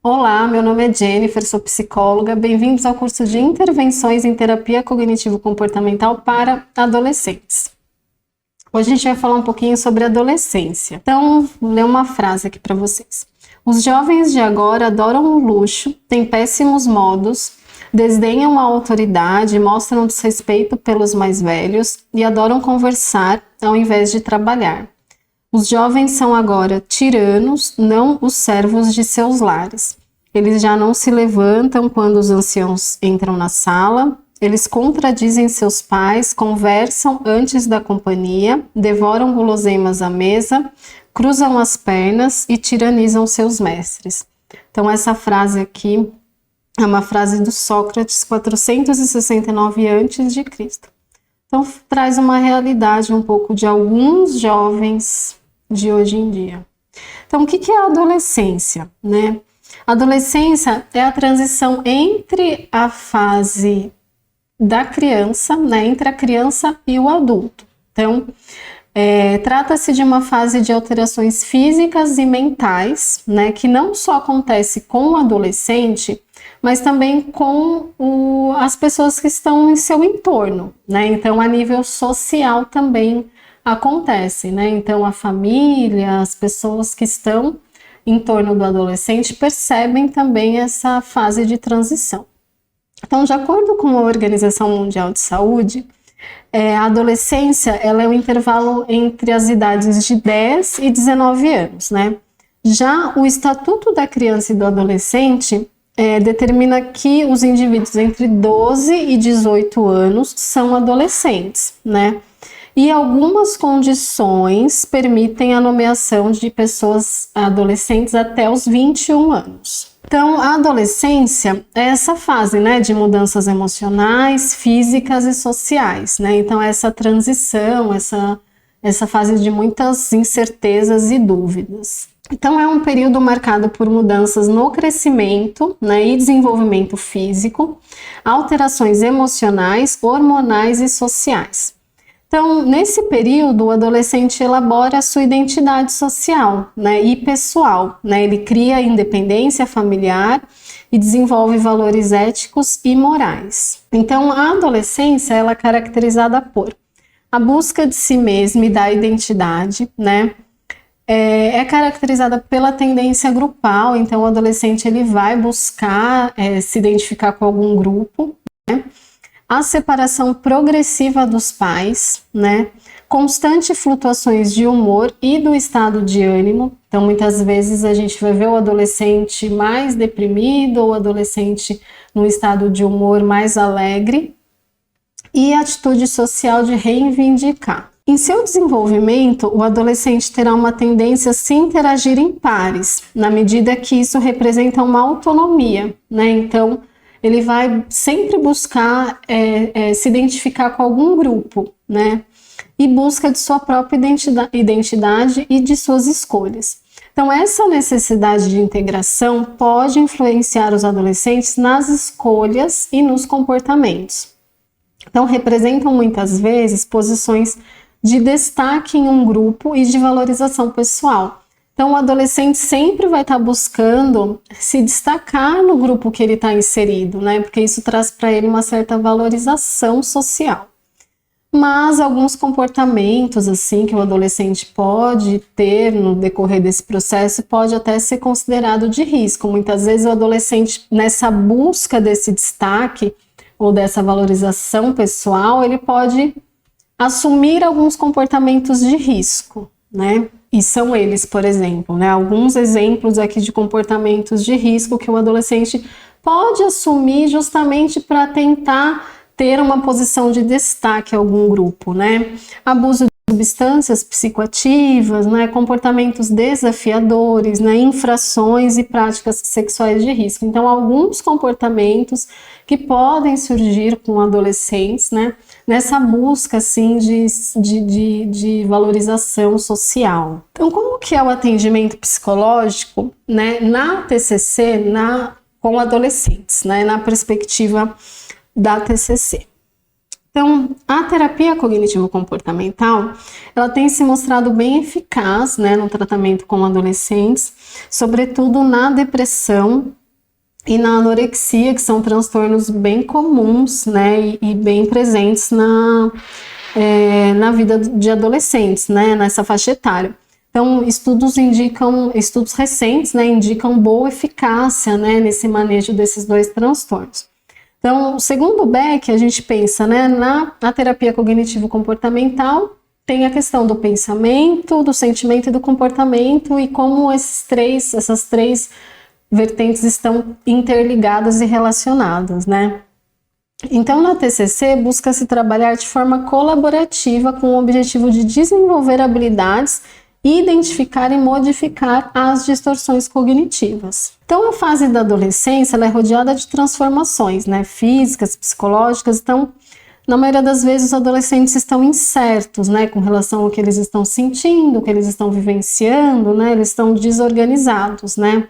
Olá, meu nome é Jennifer, sou psicóloga. Bem-vindos ao curso de Intervenções em Terapia Cognitivo-Comportamental para Adolescentes. Hoje a gente vai falar um pouquinho sobre adolescência. Então, vou ler uma frase aqui para vocês. Os jovens de agora adoram o luxo, têm péssimos modos, desdenham a autoridade, mostram desrespeito pelos mais velhos e adoram conversar ao invés de trabalhar. Os jovens são agora tiranos, não os servos de seus lares. Eles já não se levantam quando os anciãos entram na sala, eles contradizem seus pais, conversam antes da companhia, devoram guloseimas à mesa, cruzam as pernas e tiranizam seus mestres. Então essa frase aqui é uma frase do Sócrates, 469 a.C. Então traz uma realidade um pouco de alguns jovens de hoje em dia. Então, o que é a adolescência, né? A adolescência é a transição entre a fase da criança, né? Entre a criança e o adulto. Então, trata-se de uma fase de alterações físicas e mentais, né? Que não só acontece com o adolescente, mas também com as pessoas que estão em seu entorno, né? Então, a nível social também acontece, né? Então a família, as pessoas que estão em torno do adolescente percebem também essa fase de transição. Então, de acordo com a Organização Mundial de Saúde, a adolescência ela é o intervalo entre as idades de 10 e 19 anos, né? Já o Estatuto da Criança e do Adolescente determina que os indivíduos entre 12 e 18 anos são adolescentes, né? E algumas condições permitem a nomeação de pessoas adolescentes até os 21 anos. Então, a adolescência é essa fase, né, de mudanças emocionais, físicas e sociais, né? Então, essa transição, essa fase de muitas incertezas e dúvidas. Então, é um período marcado por mudanças no crescimento, né, e desenvolvimento físico, alterações emocionais, hormonais e sociais. Então, nesse período, o adolescente elabora a sua identidade social, né, e pessoal, né, ele cria independência familiar e desenvolve valores éticos e morais. Então, a adolescência ela é caracterizada por a busca de si mesmo e da identidade, né, é caracterizada pela tendência grupal, então o adolescente ele vai buscar se identificar com algum grupo, né, a separação progressiva dos pais, né? Constantes flutuações de humor e do estado de ânimo. Então, muitas vezes a gente vai ver o adolescente mais deprimido ou o adolescente no estado de humor mais alegre. E a atitude social de reivindicar. Em seu desenvolvimento, o adolescente terá uma tendência a se interagir em pares, na medida que isso representa uma autonomia, né? Então, ele vai sempre buscar se identificar com algum grupo, né? E busca de sua própria identidade e de suas escolhas. Então, essa necessidade de integração pode influenciar os adolescentes nas escolhas e nos comportamentos. Então, representam muitas vezes posições de destaque em um grupo e de valorização pessoal. Então, o adolescente sempre vai estar buscando se destacar no grupo que ele está inserido, né? Porque isso traz para ele uma certa valorização social. Mas alguns comportamentos, assim, que o adolescente pode ter no decorrer desse processo, pode até ser considerado de risco. Muitas vezes o adolescente, nessa busca desse destaque ou dessa valorização pessoal, ele pode assumir alguns comportamentos de risco, né? E são eles, por exemplo, né? Alguns exemplos aqui de comportamentos de risco que o adolescente pode assumir justamente para tentar ter uma posição de destaque em algum grupo, né? Abuso de substâncias psicoativas, né? Comportamentos desafiadores, né? Infrações e práticas sexuais de risco. Então, alguns comportamentos que podem surgir com adolescentes, né? Nessa busca, assim, de valorização social. Então, como que é o atendimento psicológico, né? Na TCC, com adolescentes, né? Na perspectiva da TCC. Então, a terapia cognitivo-comportamental, ela tem se mostrado bem eficaz, né, no tratamento com adolescentes, sobretudo na depressão e na anorexia, que são transtornos bem comuns, né, e bem presentes na vida de adolescentes, né, nessa faixa etária. Então, estudos recentes, né, indicam boa eficácia, né, nesse manejo desses dois transtornos. Então, segundo o Beck, a gente pensa, né, na terapia cognitivo-comportamental, tem a questão do pensamento, do sentimento e do comportamento e como essas três vertentes estão interligadas e relacionadas, né? Então, na TCC, busca-se trabalhar de forma colaborativa com o objetivo de desenvolver habilidades, identificar e modificar as distorções cognitivas. Então, a fase da adolescência ela é rodeada de transformações, né, físicas, psicológicas. Então, na maioria das vezes, os adolescentes estão incertos, né, com relação ao que eles estão sentindo, o que eles estão vivenciando, né, eles estão desorganizados, né,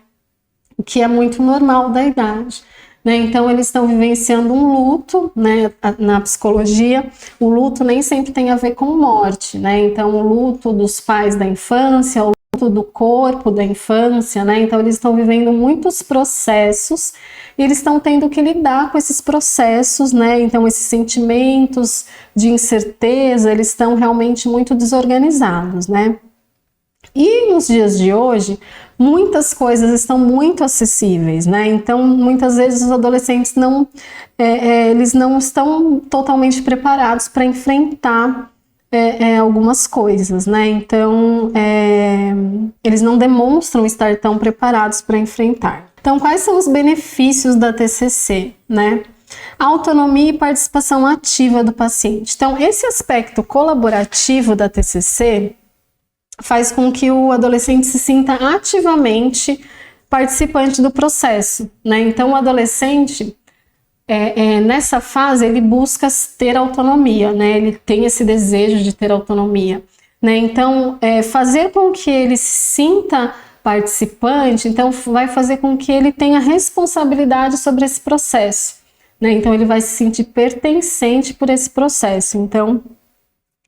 o que é muito normal da idade. Né? Então, eles estão vivenciando um luto, né? Na psicologia, o luto nem sempre tem a ver com morte, né? Então, o luto dos pais da infância, o luto do corpo da infância, né? Então, eles estão vivendo muitos processos e eles estão tendo que lidar com esses processos, né? Então, esses sentimentos de incerteza, eles estão realmente muito desorganizados, né? E nos dias de hoje, muitas coisas estão muito acessíveis, né? Então, muitas vezes os adolescentes eles não estão totalmente preparados para enfrentar algumas coisas, né? Então, eles não demonstram estar tão preparados para enfrentar. Então, quais são os benefícios da TCC, né? Autonomia e participação ativa do paciente. Então, esse aspecto colaborativo da TCC faz com que o adolescente se sinta ativamente participante do processo, né? Então, o adolescente, nessa fase, ele busca ter autonomia, né? Ele tem esse desejo de ter autonomia, né? Então, fazer com que ele se sinta participante, então, vai fazer com que ele tenha responsabilidade sobre esse processo, né? Então, ele vai se sentir pertencente por esse processo. Então,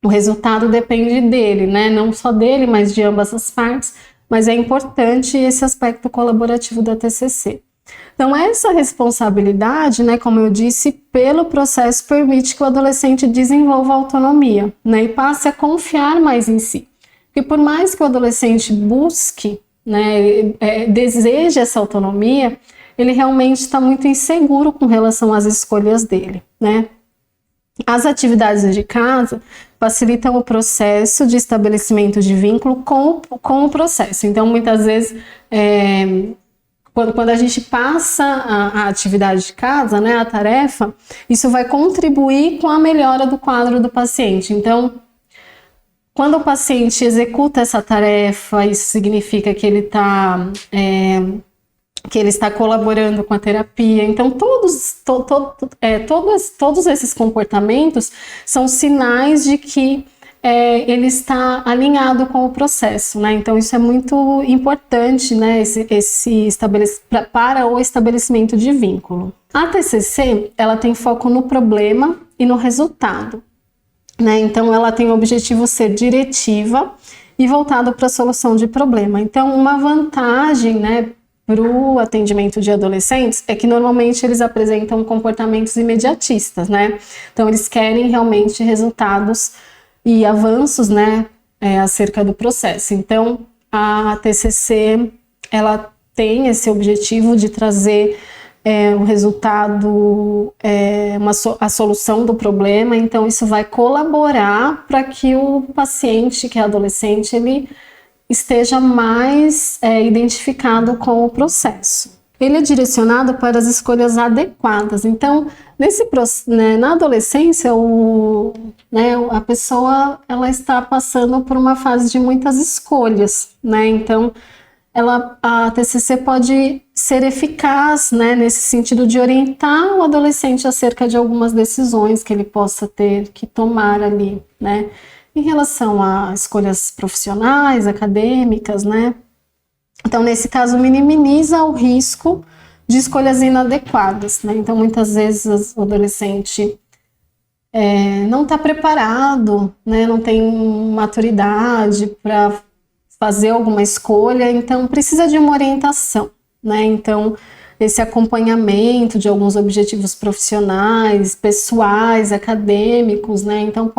o resultado depende dele, né? Não só dele, mas de ambas as partes, mas é importante esse aspecto colaborativo da TCC. Então, essa responsabilidade, né, como eu disse, pelo processo permite que o adolescente desenvolva autonomia, né, e passe a confiar mais em si. Porque por mais que o adolescente busque, né, deseje essa autonomia, ele realmente está muito inseguro com relação às escolhas dele, né? As atividades de casa facilitam o processo de estabelecimento de vínculo com o processo. Então, muitas vezes, quando a gente passa a atividade de casa, né, a tarefa, isso vai contribuir com a melhora do quadro do paciente. Então, quando o paciente executa essa tarefa, isso significa que ele está colaborando com a terapia. Então, todos esses comportamentos são sinais de que ele está alinhado com o processo, né? Então, isso é muito importante, né? Para o estabelecimento de vínculo. A TCC, ela tem foco no problema e no resultado, né? Então, ela tem o objetivo ser diretiva e voltado para a solução de problema. Então, uma vantagem, né, para o atendimento de adolescentes é que normalmente eles apresentam comportamentos imediatistas, né? Então, eles querem realmente resultados e avanços, né, acerca do processo. Então, a TCC, ela tem esse objetivo de trazer o resultado, a solução do problema. Então, isso vai colaborar para que o paciente, que é adolescente, ele esteja mais identificado com o processo. Ele é direcionado para as escolhas adequadas. Então, na adolescência, a pessoa ela está passando por uma fase de muitas escolhas, né? Então, a TCC pode ser eficaz, né, nesse sentido de orientar o adolescente acerca de algumas decisões que ele possa ter que tomar ali, né? Em relação a escolhas profissionais, acadêmicas, né? Então, nesse caso, minimiza o risco de escolhas inadequadas, né? Então, muitas vezes o adolescente não está preparado, né, não tem maturidade para fazer alguma escolha, então precisa de uma orientação, né? Então, esse acompanhamento de alguns objetivos profissionais, pessoais, acadêmicos, né? Então,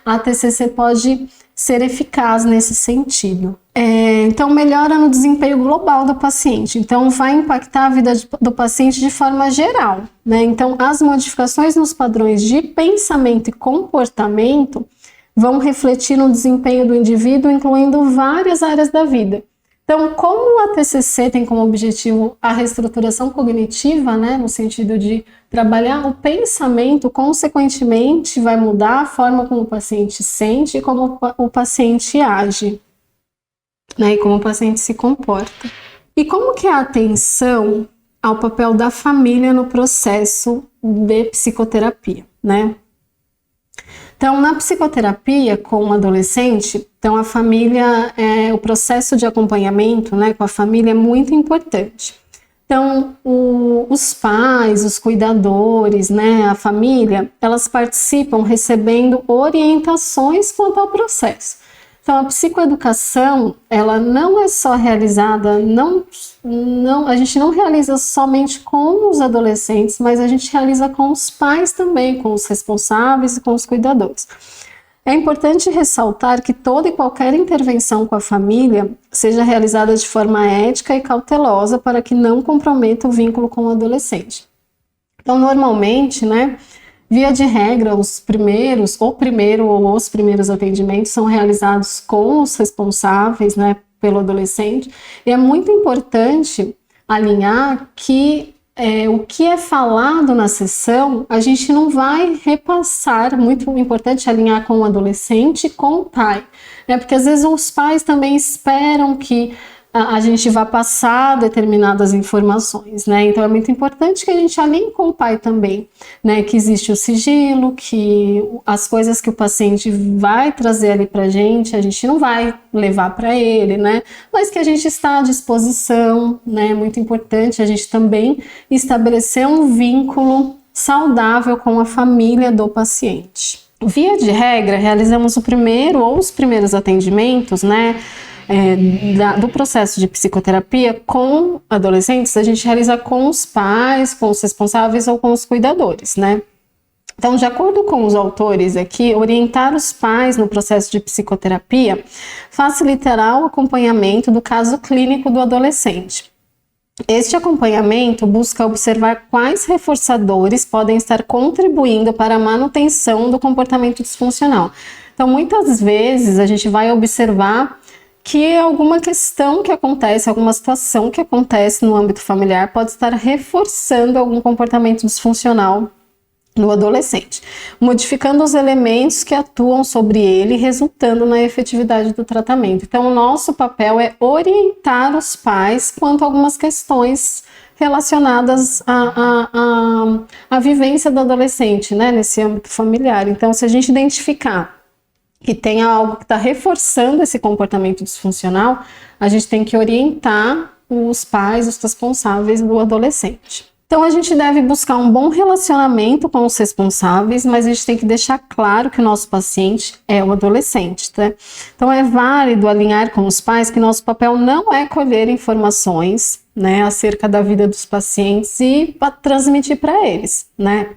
a TCC pode ser eficaz nesse sentido. Então, melhora no desempenho global do paciente. Então, vai impactar a vida do paciente de forma geral, né? Então, as modificações nos padrões de pensamento e comportamento vão refletir no desempenho do indivíduo, incluindo várias áreas da vida. Então, como a TCC tem como objetivo a reestruturação cognitiva, né, no sentido de trabalhar o pensamento, consequentemente vai mudar a forma como o paciente sente e como o paciente age, né, e como o paciente se comporta. E como que é a atenção ao papel da família no processo de psicoterapia, né? Então, na psicoterapia com o adolescente, então a família, o processo de acompanhamento, né, com a família é muito importante. Então, os pais, os cuidadores, né, a família, elas participam recebendo orientações quanto ao processo. Então, a psicoeducação, ela não é só realizada, a gente não realiza somente com os adolescentes, mas a gente realiza com os pais também, com os responsáveis e com os cuidadores. É importante ressaltar que toda e qualquer intervenção com a família seja realizada de forma ética e cautelosa para que não comprometa o vínculo com o adolescente. Então, normalmente, né, via de regra, os primeiros atendimentos são realizados com os responsáveis, né, pelo adolescente, e é muito importante alinhar que o que é falado na sessão, a gente não vai repassar, muito importante alinhar com o adolescente e com o pai, né, porque às vezes os pais também esperam que a gente vai passar determinadas informações, né? Então é muito importante que a gente alinhe com o pai também, né? Que existe o sigilo, que as coisas que o paciente vai trazer ali pra gente, a gente não vai levar para ele, né? Mas que a gente está à disposição, né? É muito importante a gente também estabelecer um vínculo saudável com a família do paciente. Via de regra, realizamos o primeiro ou os primeiros atendimentos, né? Do processo de psicoterapia com adolescentes, a gente realiza com os pais, com os responsáveis ou com os cuidadores, né? Então, de acordo com os autores aqui, orientar os pais no processo de psicoterapia facilitará o acompanhamento do caso clínico do adolescente. Este acompanhamento busca observar quais reforçadores podem estar contribuindo para a manutenção do comportamento disfuncional. Então, muitas vezes a gente vai observar que alguma questão que acontece, alguma situação que acontece no âmbito familiar pode estar reforçando algum comportamento disfuncional no adolescente, modificando os elementos que atuam sobre ele, resultando na efetividade do tratamento. Então, o nosso papel é orientar os pais quanto a algumas questões relacionadas à vivência do adolescente, né, nesse âmbito familiar. Então, se a gente identificar que tem algo que está reforçando esse comportamento disfuncional, a gente tem que orientar os pais, os responsáveis do adolescente. Então, a gente deve buscar um bom relacionamento com os responsáveis, mas a gente tem que deixar claro que o nosso paciente é o adolescente, tá? Então, é válido alinhar com os pais que nosso papel não é colher informações, né, acerca da vida dos pacientes e transmitir para eles, né?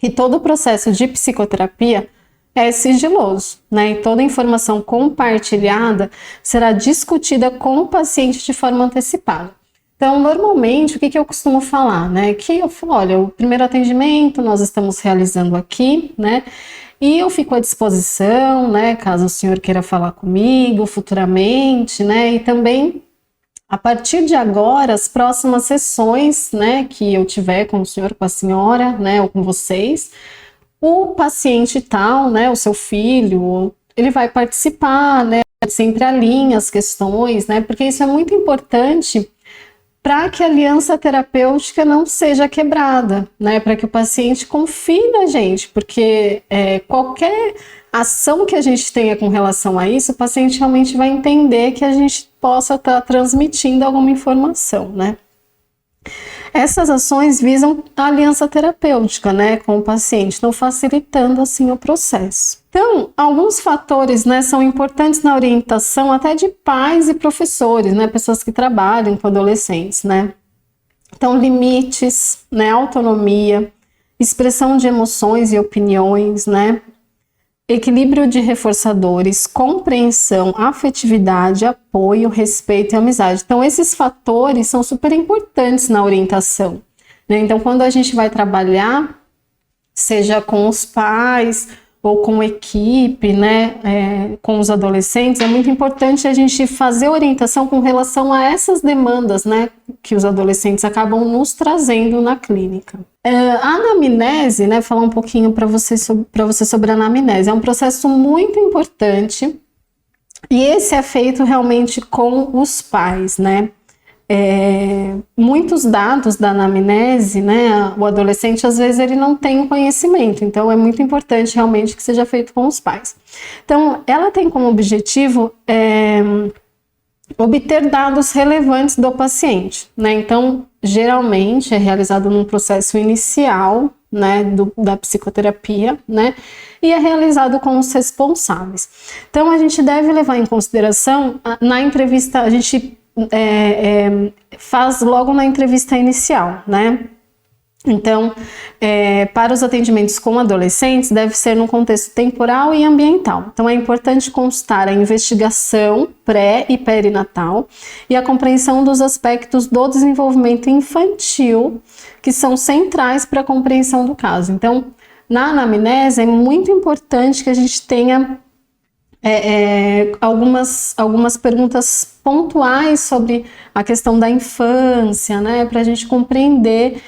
E todo o processo de psicoterapia é sigiloso, né? E toda informação compartilhada será discutida com o paciente de forma antecipada. Então, normalmente, o que eu costumo falar, né? Que eu falo, olha, o primeiro atendimento nós estamos realizando aqui, né? E eu fico à disposição, né? Caso o senhor queira falar comigo futuramente, né? E também, a partir de agora, as próximas sessões, né? Que eu tiver com o senhor, com a senhora, né? Ou com vocês, o paciente tal, né, o seu filho, ele vai participar, né, sempre alinha as questões, né, porque isso é muito importante para que a aliança terapêutica não seja quebrada, né, para que o paciente confie na gente, porque qualquer ação que a gente tenha com relação a isso, o paciente realmente vai entender que a gente possa estar transmitindo alguma informação, né. Essas ações visam a aliança terapêutica, né, com o paciente, então facilitando assim o processo. Então, alguns fatores, né, são importantes na orientação até de pais e professores, né, pessoas que trabalham com adolescentes, né. Então, limites, né, autonomia, expressão de emoções e opiniões, né, equilíbrio de reforçadores, compreensão, afetividade, apoio, respeito e amizade. Então, esses fatores são super importantes na orientação, né? Então, quando a gente vai trabalhar, seja com os pais ou com equipe, né, com os adolescentes, é muito importante a gente fazer orientação com relação a essas demandas, né, que os adolescentes acabam nos trazendo na clínica. A anamnese, né, falar um pouquinho para você sobre a anamnese, é um processo muito importante e esse é feito realmente com os pais, né. Muitos dados da anamnese, né, o adolescente às vezes ele não tem o conhecimento, então é muito importante realmente que seja feito com os pais. Então, ela tem como objetivo obter dados relevantes do paciente, né, então geralmente é realizado num processo inicial, né, da psicoterapia, né, e é realizado com os responsáveis. Então, a gente deve levar em consideração, na entrevista, a gente faz logo na entrevista inicial, né? Então, para os atendimentos com adolescentes, deve ser no contexto temporal e ambiental. Então, é importante constar a investigação pré e perinatal e a compreensão dos aspectos do desenvolvimento infantil que são centrais para a compreensão do caso. Então, na anamnese, é muito importante que a gente tenha algumas perguntas pontuais sobre a questão da infância, né, para a gente compreender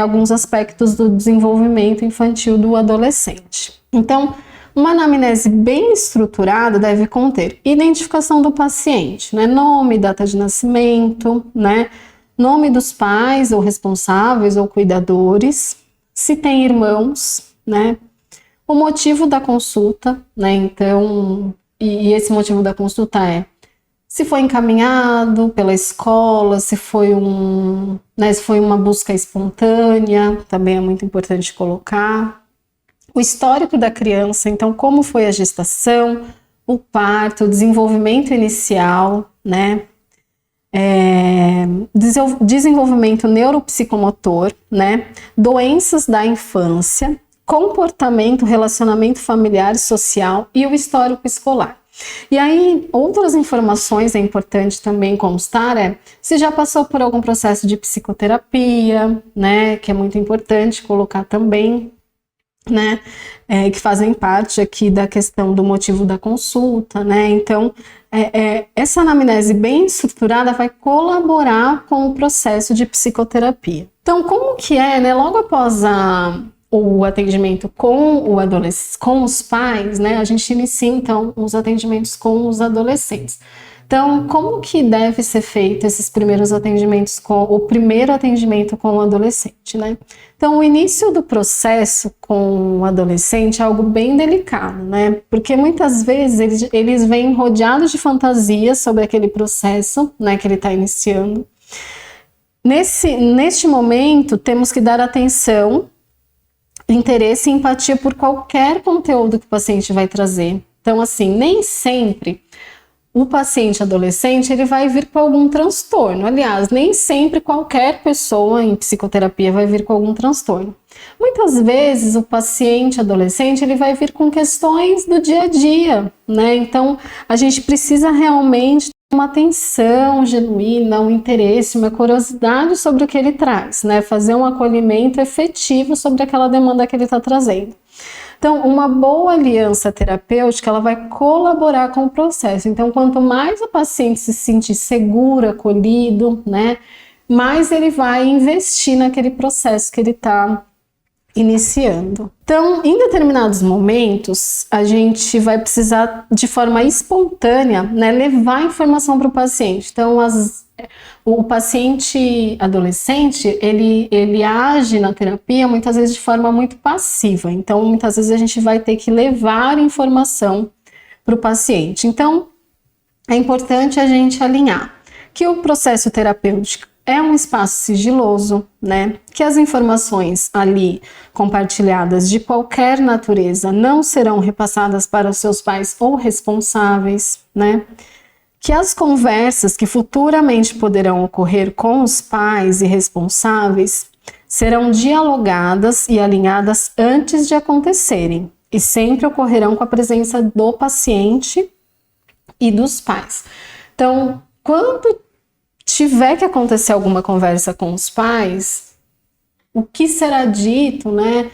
alguns aspectos do desenvolvimento infantil do adolescente. Então, uma anamnese bem estruturada deve conter identificação do paciente, né, nome, data de nascimento, né, nome dos pais ou responsáveis ou cuidadores, se tem irmãos, né, o motivo da consulta, né, então, e esse motivo da consulta é se foi encaminhado pela escola, se foi uma busca espontânea, também é muito importante colocar. O histórico da criança, então como foi a gestação, o parto, o desenvolvimento inicial, né? Desenvolvimento neuropsicomotor, né? Doenças da infância, comportamento, relacionamento familiar e social e o histórico escolar. E aí, outras informações é importante também constar se já passou por algum processo de psicoterapia, né, que é muito importante colocar também, né, que fazem parte aqui da questão do motivo da consulta, né, então, essa anamnese bem estruturada vai colaborar com o processo de psicoterapia. Então, como que né, logo após o atendimento com o adolescente, com os pais, né, a gente inicia então os atendimentos com os adolescentes. Então, como que deve ser feito esses primeiros atendimentos o primeiro atendimento com o adolescente, né? Então, o início do processo com o adolescente é algo bem delicado, né? Porque muitas vezes eles vêm rodeados de fantasias sobre aquele processo, né, que ele está iniciando. Neste momento, temos que dar atenção, interesse e empatia por qualquer conteúdo que o paciente vai trazer. Então, assim, nem sempre o paciente adolescente ele vai vir com algum transtorno. Aliás, nem sempre qualquer pessoa em psicoterapia vai vir com algum transtorno. Muitas vezes o paciente adolescente ele vai vir com questões do dia a dia, né? Então, a gente precisa realmente uma atenção genuína, um interesse, uma curiosidade sobre o que ele traz, né? Fazer um acolhimento efetivo sobre aquela demanda que ele está trazendo. Então, uma boa aliança terapêutica, ela vai colaborar com o processo. Então, quanto mais o paciente se sentir seguro, acolhido, né? Mais ele vai investir naquele processo que ele está iniciando. Então, em determinados momentos, a gente vai precisar, de forma espontânea, né, levar informação para o paciente. Então, o paciente adolescente, ele age na terapia, muitas vezes, de forma muito passiva. Então, muitas vezes, a gente vai ter que levar informação para o paciente. Então, é importante a gente alinhar que o processo terapêutico é um espaço sigiloso, né? Que as informações ali compartilhadas de qualquer natureza não serão repassadas para os seus pais ou responsáveis, né? Que as conversas que futuramente poderão ocorrer com os pais e responsáveis serão dialogadas e alinhadas antes de acontecerem e sempre ocorrerão com a presença do paciente e dos pais. Então, quando tiver que acontecer alguma conversa com os pais, o que será dito, né?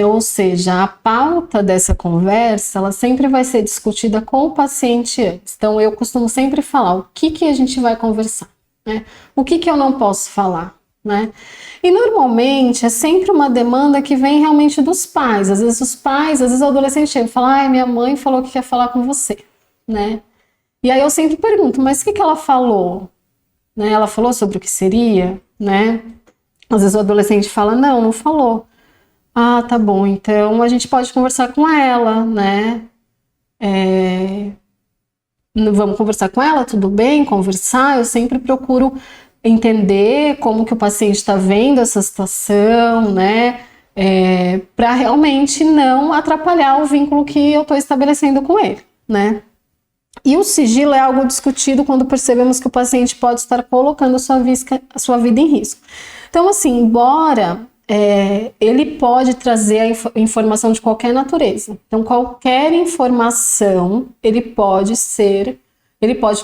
Ou seja, a pauta dessa conversa, ela sempre vai ser discutida com o paciente antes. Então, eu costumo sempre falar o que a gente vai conversar, né? O que eu não posso falar, né? E normalmente é sempre uma demanda que vem realmente dos pais. Às vezes os pais, às vezes o adolescente chega e fala, ai, minha mãe falou que quer falar com você, né? E aí eu sempre pergunto, mas o que ela falou? Né? Ela falou sobre o que seria, né? Às vezes o adolescente fala, não falou. Ah, tá bom, então a gente pode conversar com ela, né? Vamos conversar com ela, tudo bem? Conversar, eu sempre procuro entender como que o paciente está vendo essa situação, né? Para realmente não atrapalhar o vínculo que eu estou estabelecendo com ele, né? E o sigilo é algo discutido quando percebemos que o paciente pode estar colocando a sua vida em risco. Então, assim, embora ele pode trazer a informação de qualquer natureza. Então, qualquer informação ele pode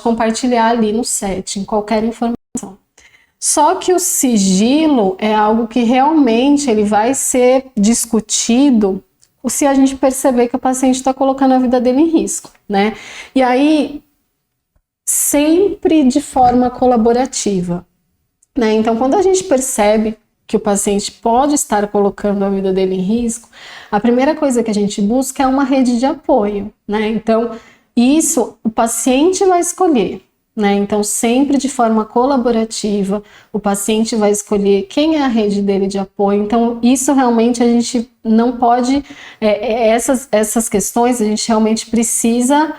compartilhar ali no setting, qualquer informação. Só que o sigilo é algo que realmente ele vai ser discutido se a gente perceber que o paciente está colocando a vida dele em risco, né? E aí, sempre de forma colaborativa, né? Então, quando a gente percebe que o paciente pode estar colocando a vida dele em risco, a primeira coisa que a gente busca é uma rede de apoio, né? Então, isso o paciente vai escolher, né? Então, sempre de forma colaborativa, o paciente vai escolher quem é a rede dele de apoio. Então, isso realmente a gente não pode, essas questões a gente realmente precisa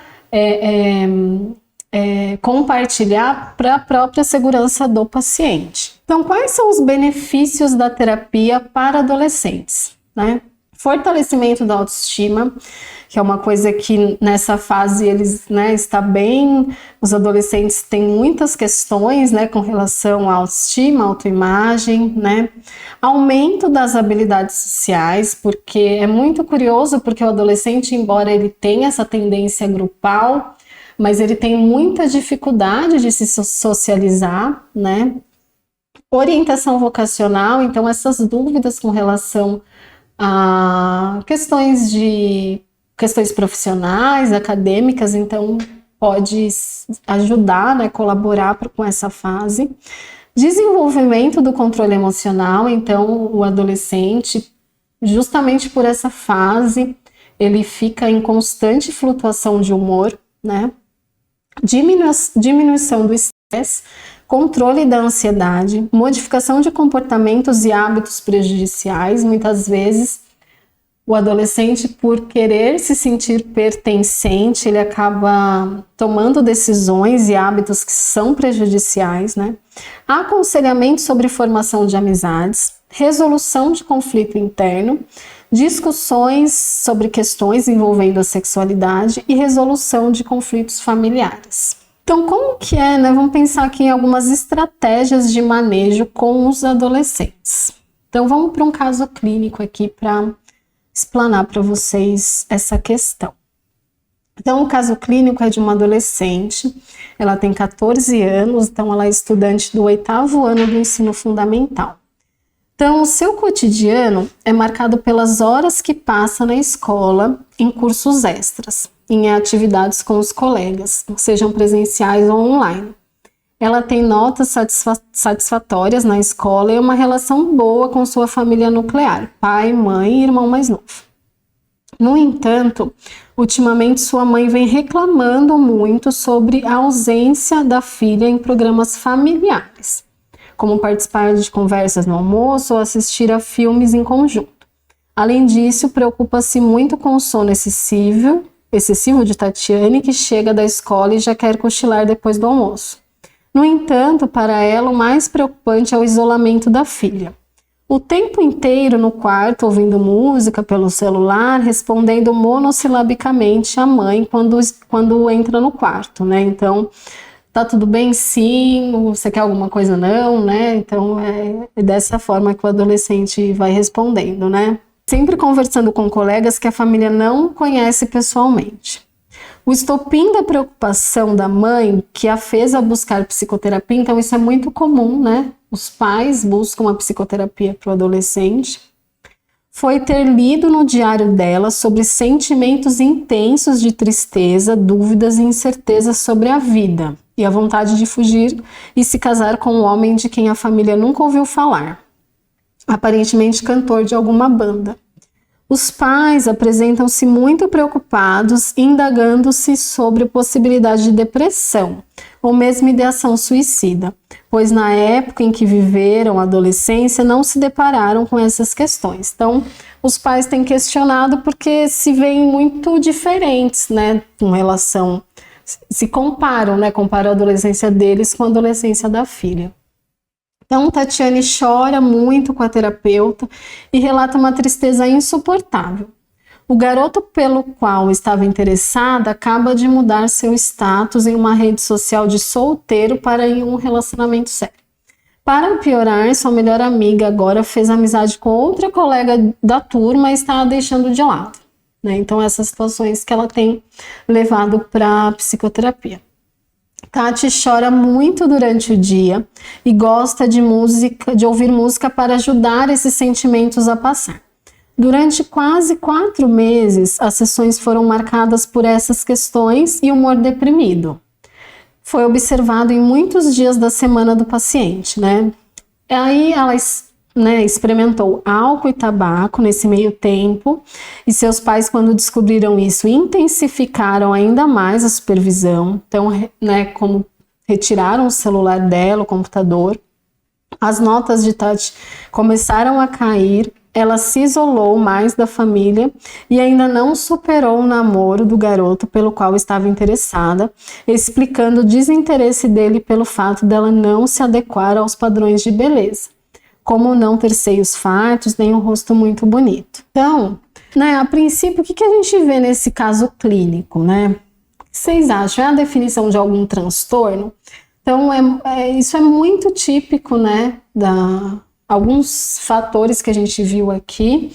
compartilhar para a própria segurança do paciente. Então, quais são os benefícios da terapia para adolescentes, né? Fortalecimento da autoestima, que é uma coisa que nessa fase eles, né, está bem, os adolescentes têm muitas questões, né, com relação à autoestima, autoimagem, né, aumento das habilidades sociais, porque é muito curioso, porque o adolescente, embora ele tenha essa tendência grupal, mas ele tem muita dificuldade de se socializar, né, orientação vocacional, então essas dúvidas com relação a questões profissionais, acadêmicas, então pode ajudar, né, colaborar com essa fase. Desenvolvimento do controle emocional, então o adolescente, justamente por essa fase, ele fica em constante flutuação de humor, né? Diminuição do estresse, controle da ansiedade, modificação de comportamentos e hábitos prejudiciais. Muitas vezes o adolescente, por querer se sentir pertencente, ele acaba tomando decisões e hábitos que são prejudiciais, né? Aconselhamento sobre formação de amizades, resolução de conflito interno, discussões sobre questões envolvendo a sexualidade e resolução de conflitos familiares. Então, como que é, né? Vamos pensar aqui em algumas estratégias de manejo com os adolescentes. Então, vamos para um caso clínico aqui para explanar para vocês essa questão. Então, o caso clínico é de uma adolescente, ela tem 14 anos, então ela é estudante do 8º ano do ensino fundamental. Então, o seu cotidiano é marcado pelas horas que passa na escola em cursos extras, em atividades com os colegas, sejam presenciais ou online. Ela tem notas satisfatórias na escola e uma relação boa com sua família nuclear, pai, mãe e irmão mais novo. No entanto, ultimamente sua mãe vem reclamando muito sobre a ausência da filha em programas familiares, como participar de conversas no almoço ou assistir a filmes em conjunto. Além disso, preocupa-se muito com o sono excessivo de Tatiane, que chega da escola e já quer cochilar depois do almoço. No entanto, para ela, o mais preocupante é o isolamento da filha. O tempo inteiro no quarto, ouvindo música pelo celular, respondendo monossilabicamente à mãe quando entra no quarto, né? Então, tá tudo bem? Sim. Você quer alguma coisa? Não, né? Então, é dessa forma que o adolescente vai respondendo, né? Sempre conversando com colegas que a família não conhece pessoalmente. O estopim da preocupação da mãe que a fez a buscar psicoterapia, então isso é muito comum, né? Os pais buscam a psicoterapia para o adolescente. Foi ter lido no diário dela sobre sentimentos intensos de tristeza, dúvidas e incertezas sobre a vida e a vontade de fugir e se casar com um homem de quem a família nunca ouviu falar, aparentemente cantor de alguma banda. Os pais apresentam-se muito preocupados, indagando-se sobre a possibilidade de depressão ou mesmo ideação suicida, pois na época em que viveram a adolescência não se depararam com essas questões. Então, os pais têm questionado porque se veem muito diferentes, né, com relação, se comparam, né, comparam a adolescência deles com a adolescência da filha. Então, Tatiane chora muito com a terapeuta e relata uma tristeza insuportável. O garoto pelo qual estava interessada acaba de mudar seu status em uma rede social de solteiro para em um relacionamento sério. Para piorar, sua melhor amiga agora fez amizade com outra colega da turma e está a deixando de lado, né? Então, essas situações que ela tem levado para a psicoterapia. Tati chora muito durante o dia e gosta de ouvir música para ajudar esses sentimentos a passar. Durante quase 4 meses, as sessões foram marcadas por essas questões e humor deprimido. Foi observado em muitos dias da semana do paciente, né? Aí ela experimentou álcool e tabaco nesse meio tempo, e seus pais, quando descobriram isso, intensificaram ainda mais a supervisão. Então, né, como retiraram o celular dela, o computador, as notas de Tati começaram a cair, ela se isolou mais da família e ainda não superou o namoro do garoto pelo qual estava interessada, explicando o desinteresse dele pelo fato dela não se adequar aos padrões de beleza, como não ter seios fartos, nem um rosto muito bonito. Então, né, a princípio, o que a gente vê nesse caso clínico, né? O que vocês acham? É a definição de algum transtorno? Então, isso é muito típico, né, alguns fatores que a gente viu aqui.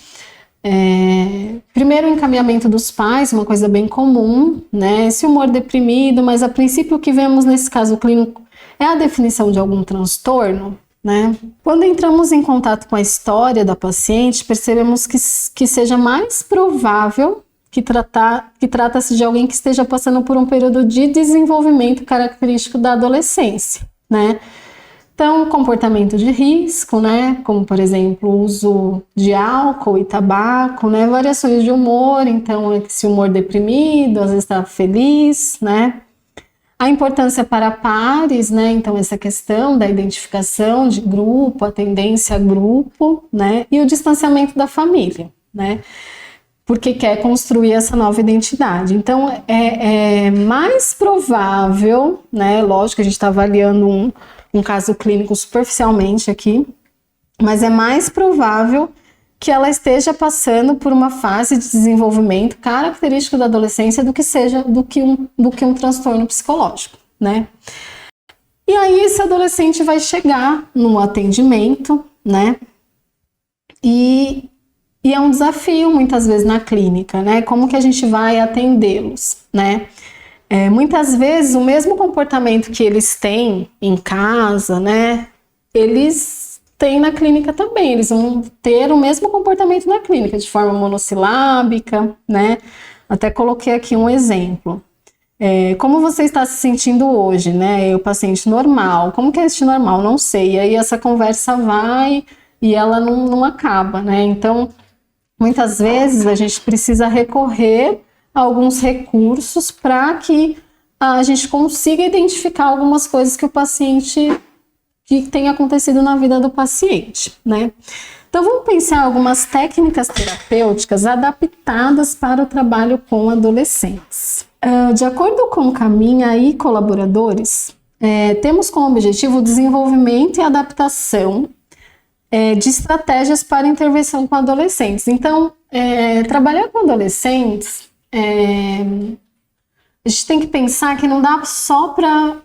Primeiro, o encaminhamento dos pais, uma coisa bem comum, né? Esse humor deprimido, mas a princípio o que vemos nesse caso clínico é a definição de algum transtorno, né? Quando entramos em contato com a história da paciente, percebemos que seja mais provável que trata-se de alguém que esteja passando por um período de desenvolvimento característico da adolescência, né? Então, comportamento de risco, né? Como, por exemplo, o uso de álcool e tabaco, né? Variações de humor, então, esse humor deprimido, às vezes está feliz, né? A importância para pares, né? Então, essa questão da identificação de grupo, a tendência a grupo, né? E o distanciamento da família, né? Porque quer construir essa nova identidade. Então, é mais provável, né? Lógico que a gente está avaliando um caso clínico superficialmente aqui, mas é mais provável que ela esteja passando por uma fase de desenvolvimento característico da adolescência do que um transtorno psicológico, né? E aí esse adolescente vai chegar no atendimento, né? E é um desafio muitas vezes na clínica, né? Como que a gente vai atendê-los, né? Muitas vezes o mesmo comportamento que eles têm em casa, né? Eles têm na clínica também, eles vão ter o mesmo comportamento na clínica, de forma monossilábica, né? Até coloquei aqui um exemplo. Como você está se sentindo hoje, né? O paciente normal, como que é este normal? Não sei. E aí essa conversa vai e ela não acaba, né? Então, muitas vezes a gente precisa recorrer a alguns recursos para que a gente consiga identificar algumas coisas que que tem acontecido na vida do paciente, né? Então vamos pensar em algumas técnicas terapêuticas adaptadas para o trabalho com adolescentes. De acordo com Caminha e colaboradores, temos como objetivo o desenvolvimento e adaptação de estratégias para intervenção com adolescentes. Então, trabalhar com adolescentes, a gente tem que pensar que não dá só para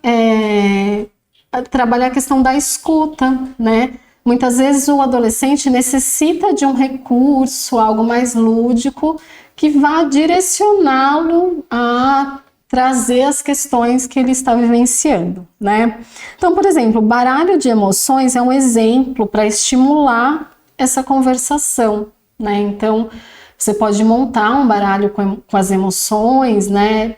trabalhar a questão da escuta, né? Muitas vezes o adolescente necessita de um recurso, algo mais lúdico, que vá direcioná-lo a trazer as questões que ele está vivenciando, né? Então, por exemplo, o baralho de emoções é um exemplo para estimular essa conversação, né? Então, você pode montar um baralho com as emoções, né?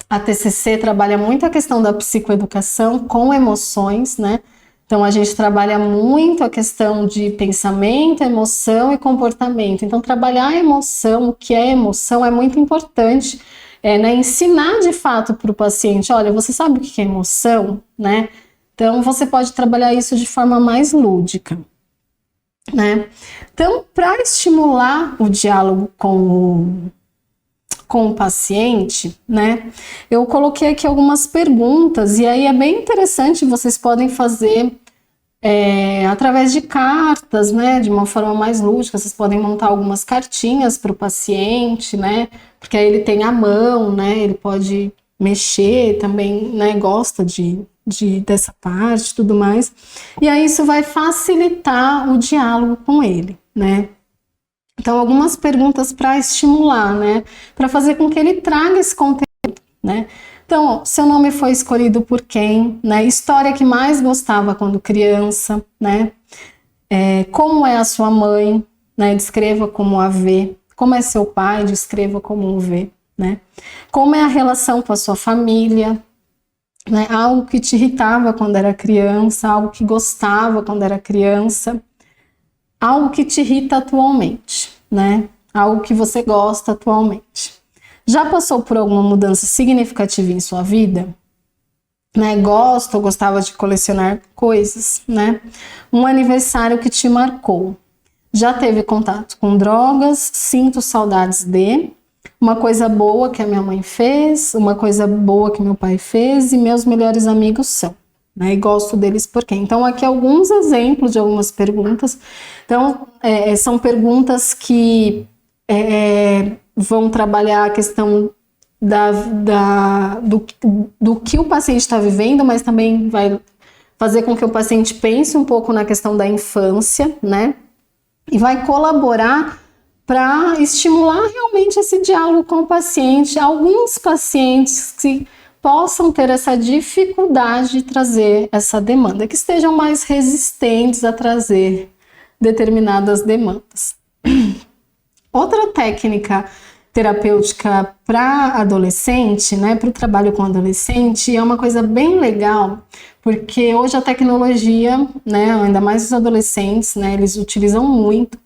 A TCC trabalha muito a questão da psicoeducação com emoções, né? Então, a gente trabalha muito a questão de pensamento, emoção e comportamento. Então, trabalhar a emoção, o que é emoção, é muito importante, né? Ensinar de fato para o paciente, olha, você sabe o que é emoção, né? Então, você pode trabalhar isso de forma mais lúdica, né? Então, para estimular o diálogo com o paciente, né? Eu coloquei aqui algumas perguntas e aí é bem interessante, vocês podem fazer através de cartas, né? De uma forma mais lúdica, vocês podem montar algumas cartinhas para o paciente, né? Porque aí ele tem a mão, né? Ele pode mexer também, né? Gosta dessa parte e tudo mais. E aí isso vai facilitar o diálogo com ele, né? Então, algumas perguntas para estimular, né? Para fazer com que ele traga esse conteúdo, né? Então, seu nome foi escolhido por quem, né? História que mais gostava quando criança, né? Como é a sua mãe, né? Descreva como a vê. Como é seu pai, descreva como o vê, né? Como é a relação com a sua família, né? Algo que te irritava quando era criança, algo que gostava quando era criança. Algo que te irrita atualmente, né? Algo que você gosta atualmente. Já passou por alguma mudança significativa em sua vida? Né? Gosta ou gostava de colecionar coisas, né? Um aniversário que te marcou. Já teve contato com drogas? Sinto saudades de. Uma coisa boa que a minha mãe fez, uma coisa boa que meu pai fez e meus melhores amigos são. Né, e gosto deles por quê? Então, aqui alguns exemplos de algumas perguntas. Então, são perguntas que vão trabalhar a questão do que o paciente está vivendo, mas também vai fazer com que o paciente pense um pouco na questão da infância, né? E vai colaborar para estimular realmente esse diálogo com o paciente. Alguns pacientes que possam ter essa dificuldade de trazer essa demanda, que estejam mais resistentes a trazer determinadas demandas. Outra técnica terapêutica para adolescente, né, para o trabalho com adolescente, é uma coisa bem legal, porque hoje a tecnologia, né, ainda mais os adolescentes, né, eles utilizam muito,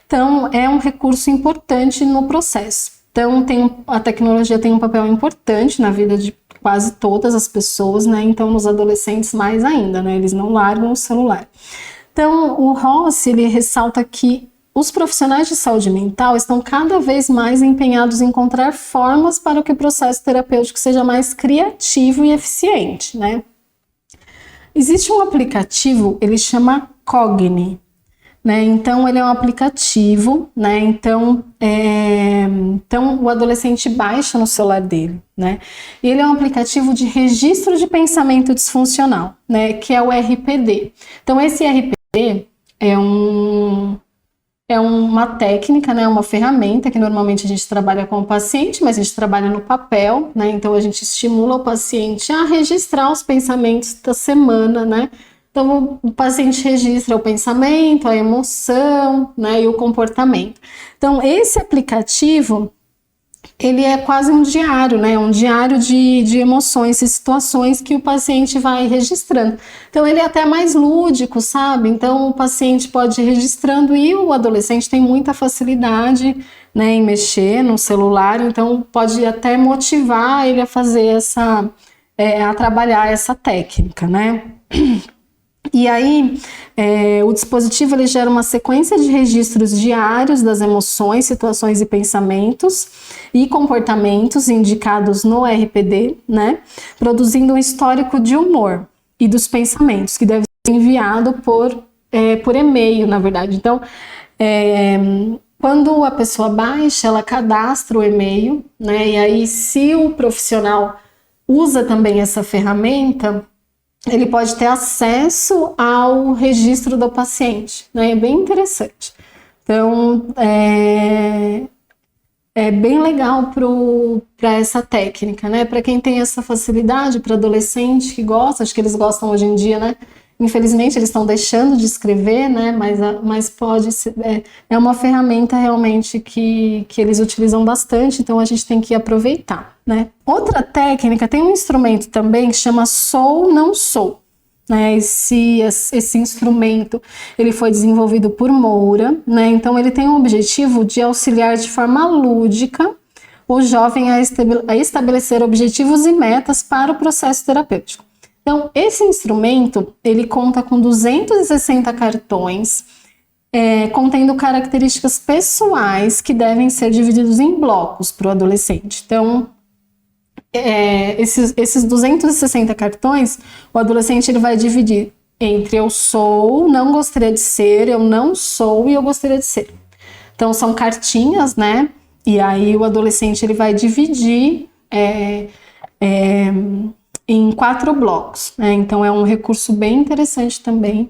então é um recurso importante no processo. Então a tecnologia tem um papel importante na vida de quase todas as pessoas, né? Então, nos adolescentes mais ainda, né? Eles não largam o celular. Então, o Rossi, ele ressalta que os profissionais de saúde mental estão cada vez mais empenhados em encontrar formas para que o processo terapêutico seja mais criativo e eficiente, né? Existe um aplicativo, ele chama Cogni, né? Então, ele é um aplicativo, né? Então, o adolescente baixa no celular dele, né? E ele é um aplicativo de registro de pensamento disfuncional, né? Que é o RPD. Então, esse RPD é uma técnica, né? Uma ferramenta que normalmente a gente trabalha com o paciente, mas a gente trabalha no papel, né? Então, a gente estimula o paciente a registrar os pensamentos da semana, né? Então, o paciente registra o pensamento, a emoção, né, e o comportamento. Então, esse aplicativo, ele é quase um diário, né, um diário de emoções e situações que o paciente vai registrando. Então, ele é até mais lúdico, sabe? Então, o paciente pode ir registrando e o adolescente tem muita facilidade, né, em mexer no celular, então pode até motivar ele a fazer a trabalhar essa técnica, né? E aí, o dispositivo ele gera uma sequência de registros diários das emoções, situações e pensamentos e comportamentos indicados no RPD, né? Produzindo um histórico de humor e dos pensamentos, que deve ser enviado por e-mail, na verdade. Então, quando a pessoa baixa, ela cadastra o e-mail, né? E aí, se o profissional usa também essa ferramenta, ele pode ter acesso ao registro do paciente, né? É bem interessante. Então, é bem legal para essa técnica, né? Para quem tem essa facilidade, para adolescente que gosta, acho que eles gostam hoje em dia, né? Infelizmente, eles estão deixando de escrever, né? Mas pode ser, é uma ferramenta realmente que eles utilizam bastante, então a gente tem que aproveitar, né? Outra técnica, tem um instrumento também que chama Sou Não Sou, né? Esse instrumento ele foi desenvolvido por Moura, né? Então ele tem o objetivo de auxiliar de forma lúdica o jovem a estabelecer objetivos e metas para o processo terapêutico. Então, esse instrumento, ele conta com 260 cartões, contendo características pessoais que devem ser divididos em blocos para o adolescente. Então, esses 260 cartões, o adolescente ele vai dividir entre eu sou, não gostaria de ser, eu não sou e eu gostaria de ser. Então, são cartinhas, né? E aí o adolescente ele vai dividir em 4 blocos, né? Então é um recurso bem interessante também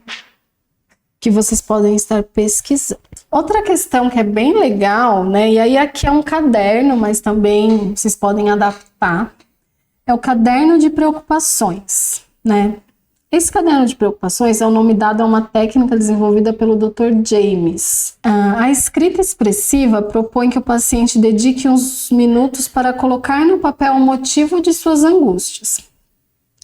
que vocês podem estar pesquisando. Outra questão que é bem legal, né? E aí aqui é um caderno, mas também vocês podem adaptar. É o caderno de preocupações, né? Esse caderno de preocupações é o nome dado a uma técnica desenvolvida pelo Dr. James. A escrita expressiva propõe que o paciente dedique uns minutos para colocar no papel o motivo de suas angústias.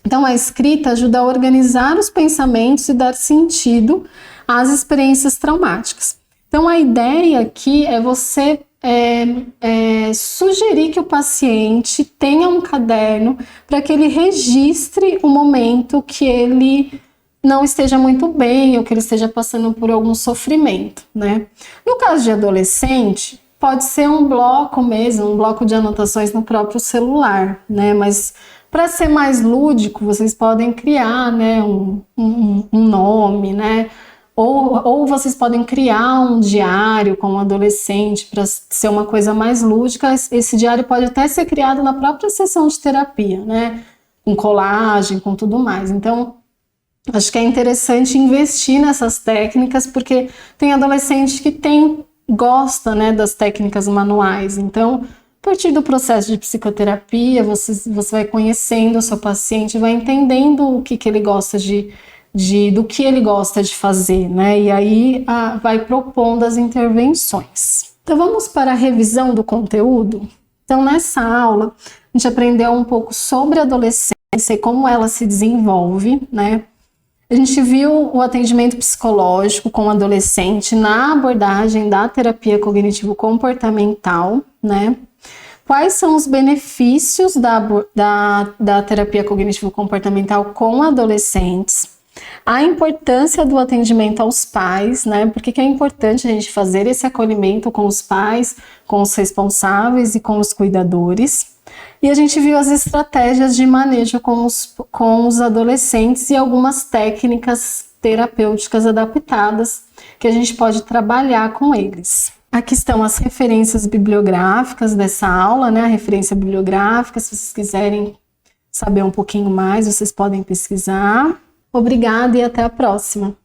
Então, a escrita ajuda a organizar os pensamentos e dar sentido às experiências traumáticas. Então, a ideia aqui é você sugerir que o paciente tenha um caderno para que ele registre o momento que ele não esteja muito bem ou que ele esteja passando por algum sofrimento, né? No caso de adolescente, pode ser um bloco mesmo, um bloco de anotações no próprio celular, né? Mas para ser mais lúdico, vocês podem criar, né, um nome, né? Ou vocês podem criar um diário com um adolescente para ser uma coisa mais lúdica. Esse diário pode até ser criado na própria sessão de terapia, né? Com colagem, com tudo mais. Então, acho que é interessante investir nessas técnicas, porque tem adolescente que gosta, né, das técnicas manuais. Então, a partir do processo de psicoterapia, você vai conhecendo o seu paciente, vai entendendo o que ele gosta do que ele gosta de fazer, né? E aí vai propondo as intervenções. Então vamos para a revisão do conteúdo. Então nessa aula a gente aprendeu um pouco sobre a adolescência e como ela se desenvolve, né? A gente viu o atendimento psicológico com o adolescente na abordagem da terapia cognitivo-comportamental, né? Quais são os benefícios da terapia cognitivo-comportamental com adolescentes? A importância do atendimento aos pais, né? Por que é importante a gente fazer esse acolhimento com os pais, com os responsáveis e com os cuidadores. E a gente viu as estratégias de manejo com os adolescentes e algumas técnicas terapêuticas adaptadas que a gente pode trabalhar com eles. Aqui estão as referências bibliográficas dessa aula, né? A referência bibliográfica, se vocês quiserem saber um pouquinho mais, vocês podem pesquisar. Obrigada e até a próxima!